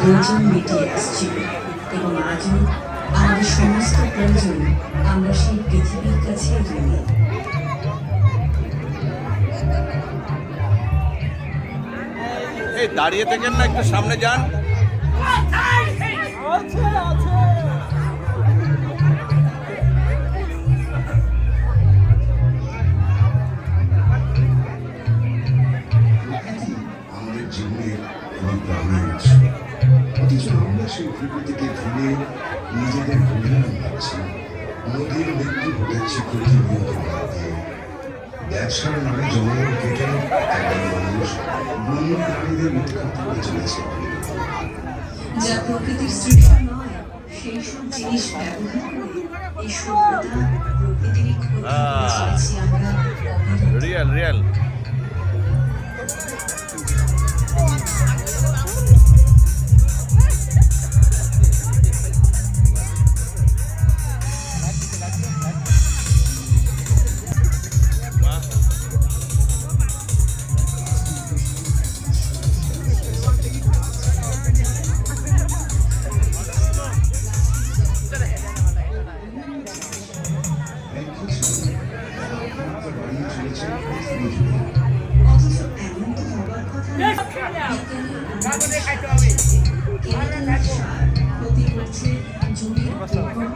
দুর্যোগ মিটিয়ে আসছিল এবং আজও আমাদের সমস্ত প্রয়োজন আমরা সেই পৃথিবীর কাছে ঋণী। এই দাঁড়িয়ে থাকেন না, একটু সামনে যান। আমাদের জীবনের খুবই প্রাণের উৎস, অথচ আমরা সেই প্রকৃতিকে ভুলে নিজেদের গুণগান গাচ্ছি। নদীর মৃত্যু ঘটেছে প্রতিনিয়ত ভারতে। ব্যবসার নামে জঙ্গল কেটে একজন মানুষ বন্য প্রাণীদের উৎখাত করে চলেছে। যা প্রকৃতির সৃষ্টি নয় সেই সব জিনিস ব্যবহার করে এই সভ্যতা প্রকৃতিরই ক্ষতি করে চলেছি আমরা অবিরত। Real real. অথচ এমন তো হবার কথা না। বিজ্ঞানী কেমিক্যাল সার ক্ষতি করছে জমির